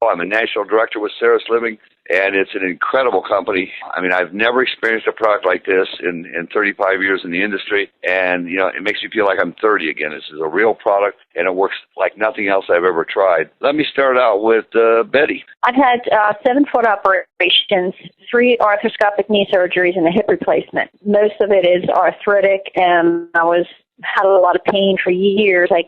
I'm a national director with Ceres Living, and it's an incredible company. I mean, I've never experienced a product like this in 35 years in the industry, and, you know, it makes me feel like I'm 30 again. This is a real product, and it works like nothing else I've ever tried. Let me start out with Betty. I've had 7-foot operations, 3 arthroscopic knee surgeries, and a hip replacement. Most of it is arthritic, and I had a lot of pain for years. I,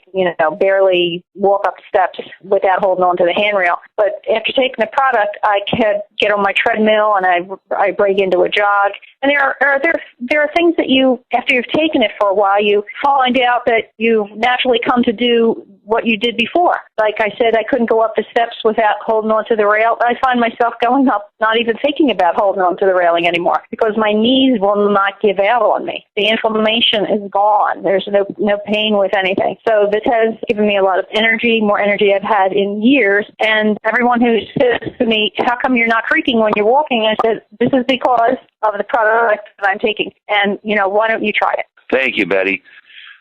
barely walk up steps without holding on to the handrail. But after taking the product, I could get on my treadmill and I break into a jog. And there are things that after you've taken it for a while, you find out that you naturally come to do what you did before. Like I said, I couldn't go up the steps without holding on to the rail. I find myself going up, not even thinking about holding on to the railing anymore, because my knees will not give out on me. The inflammation is gone. There's no pain with anything. So this has given me a lot of energy, more energy I've had in years. And everyone who says to me, how come you're not creaking when you're walking? I said, this is because of the product that I'm taking. And, why don't you try it? Thank you, Betty.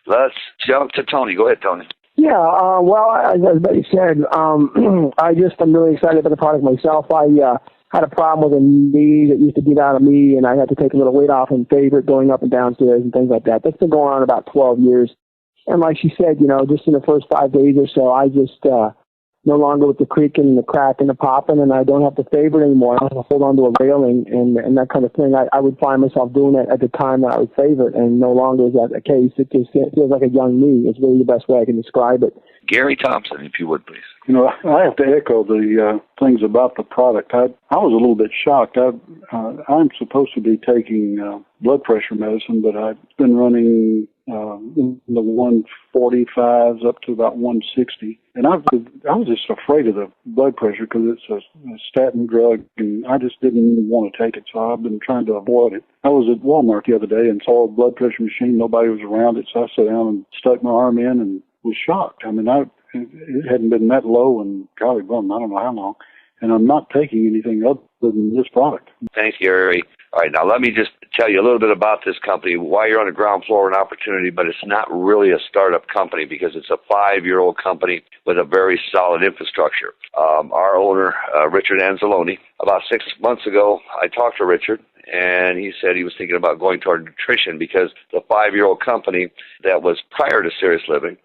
Let's jump to Tony. Go ahead, Tony. Yeah, well, as Betty said, I'm really excited about the product myself. I had a problem with a knee that used to beat out of me, and I had to take a little weight off and favor it going up and downstairs and things like that. That's been going on about 12 years. And like she said, just in the first 5 days or so, I just no longer with the creaking and the crack and the popping, and I don't have to favor it anymore. I don't have to hold on to a railing and that kind of thing. I would find myself doing it at the time that I would favor it, and no longer is that the case. It just feels like a young me. It's really the best way I can describe it. Gary Thompson, if you would, please. I have to echo the things about the product. I was a little bit shocked. I'm supposed to be taking blood pressure medicine, but I've been running in the 145s up to about 160. And I was just afraid of the blood pressure because it's a statin drug, and I just didn't want to take it, so I've been trying to avoid it. I was at Walmart the other day and saw a blood pressure machine. Nobody was around it, so I sat down and stuck my arm in and was shocked. I mean, it hadn't been that low in, golly, I don't know how long, and I'm not taking anything other than this product. Thanks, Gary. All right, now let me just tell you a little bit about this company. Why you're on the ground floor, an opportunity, but it's not really a startup company because it's a 5-year-old company with a very solid infrastructure. Our owner, Richard Anzalone, about 6 months ago, I talked to Richard, and he said he was thinking about going toward nutrition because the 5-year-old company that was prior to Ceres Living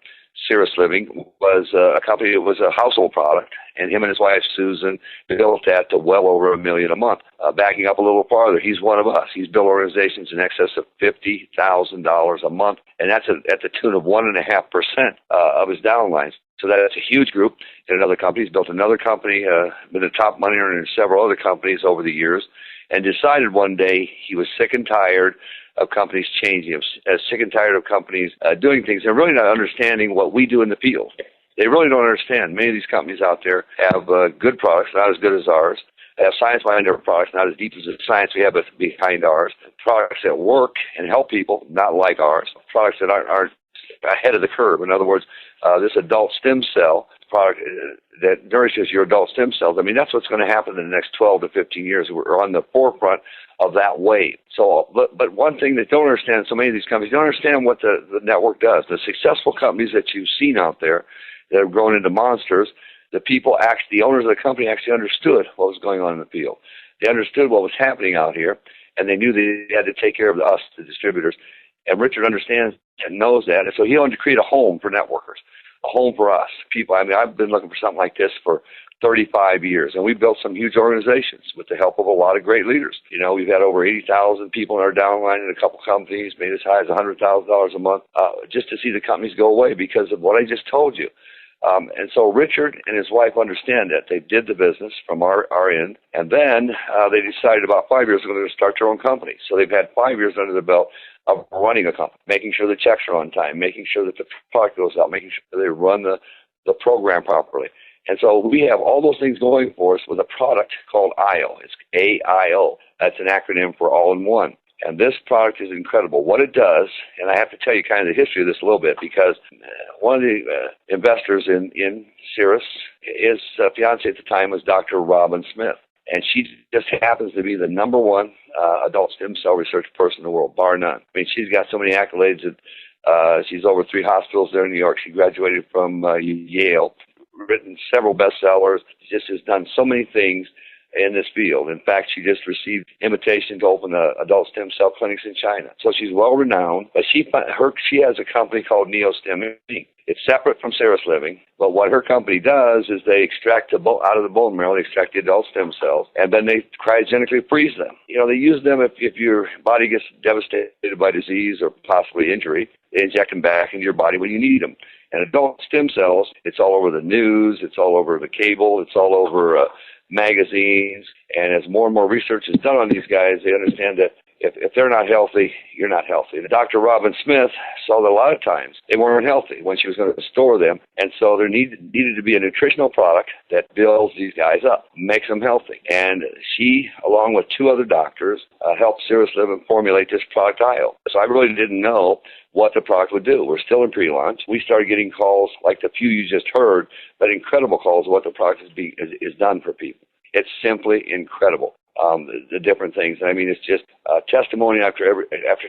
was a company that was a household product, and him and his wife, Susan, built that to well over $1 million a month. Backing up a little farther, he's one of us. He's built organizations in excess of $50,000 a month, and that's at the tune of 1.5% of his downlines. So that's a huge group in another company. He's built another company, been a top money earner in several other companies over the years, and decided one day he was sick and tired of companies changing. He was sick and tired of companies doing things and really not understanding what we do in the field. They really don't understand. Many of these companies out there have good products, not as good as ours. They have science behind their products, not as deep as the science we have behind ours. Products that work and help people, not like ours. Products that aren't ahead of the curve. In other words, this adult stem cell product that nourishes your adult stem cells, I mean, that's what's going to happen in the next 12 to 15 years. We're on the forefront of that wave. So, but one thing they don't understand, so many of these companies don't understand what the network does. The successful companies that you've seen out there that have grown into monsters, the owners of the company actually understood what was going on in the field. They understood what was happening out here, and they knew they had to take care of us, the distributors. And Richard understands and knows that, and so he wanted to create a home for networkers, a home for us, people. I mean, I've been looking for something like this for 35 years, and we've built some huge organizations with the help of a lot of great leaders. We've had over 80,000 people in our downline in a couple companies, made as high as $100,000 a month, just to see the companies go away because of what I just told you. And so Richard and his wife understand that. They did the business from our end, and then they decided about 5 years ago to start their own company. So they've had 5 years under their belt of running a company, making sure the checks are on time, making sure that the product goes out, making sure they run the program properly. And so we have all those things going for us with a product called AIO. It's AIO. That's an acronym for all-in-one. And this product is incredible. What it does, and I have to tell you kind of the history of this a little bit, because one of the investors in Ceres, his fiance at the time was Dr. Robin Smith. And she just happens to be the number one adult stem cell research person in the world, bar none. I mean, she's got so many accolades that she's over 3 hospitals there in New York. She graduated from Yale. written several bestsellers, just has done so many things in this field. In fact, she just received invitation to open adult stem cell clinics in China. So she's well renowned, but she has a company called NeoStem Inc. It's separate from Ceres Living, but what her company does is they extract out of the bone marrow, they extract the adult stem cells, and then they cryogenically freeze them. You know, they use them if your body gets devastated by disease or possibly injury. They inject them back into your body when you need them. And adult stem cells, it's all over the news, it's all over the cable, it's all over magazines, and as more and more research is done on these guys, they understand that if they're not healthy, you're not healthy. Dr. Robin Smith saw that a lot of times they weren't healthy when she was going to store them, and so there needed to be a nutritional product that builds these guys up, makes them healthy. And she, along with two other doctors, helped Ceres Living formulate this product AIO. So I really didn't know what the product would do. We're still in pre-launch. We started getting calls like the few you just heard, but incredible calls of what the product is done for people. It's simply incredible. The different things. I mean, it's just testimony after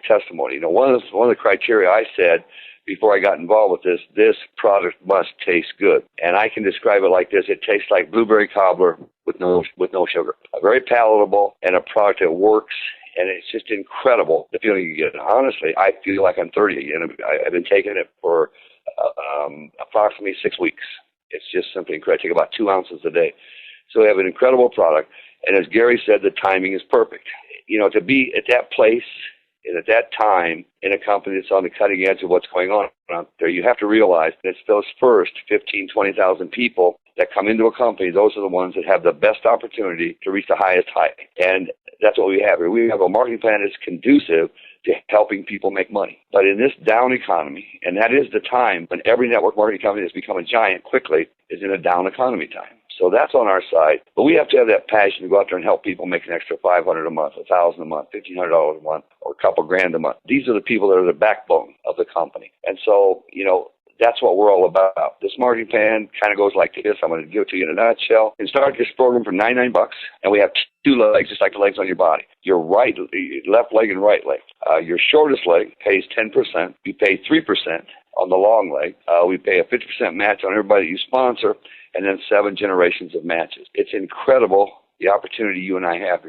testimony. You know, one of the criteria I said before I got involved with this product must taste good. And I can describe it like this: it tastes like blueberry cobbler with no sugar. Very palatable, and a product that works. And it's just incredible, the feeling you get. Honestly, I feel like I'm 30 again. I've been taking it for approximately 6 weeks. It's just simply incredible. I take about 2 ounces a day. So we have an incredible product. And as Gary said, the timing is perfect. You know, to be at that place and at that time in a company that's on the cutting edge of what's going on out there, you have to realize that it's those first 15, 20,000 people that come into a company. Those are the ones that have the best opportunity to reach the highest height. And that's what we have here. We have a marketing plan that's conducive to helping people make money. But in this down economy, and that is the time when every network marketing company that's become a giant quickly is in a down economy time. So that's on our side. But we have to have that passion to go out there and help people make an extra $500 a month, $1,000 a month, $1,500 a month, or a couple grand a month. These are the people that are the backbone of the company. And so, you know, that's what we're all about. This marketing plan kind of goes like this. I'm going to give it to you in a nutshell. You can start this program for $99, and we have 2 legs, just like the legs on your body. Your left leg and right leg. Your shortest leg pays 10%. You pay 3% on the long leg. We pay a 50% match on everybody that you sponsor, and then 7 generations of matches. It's incredible, the opportunity you and I have here.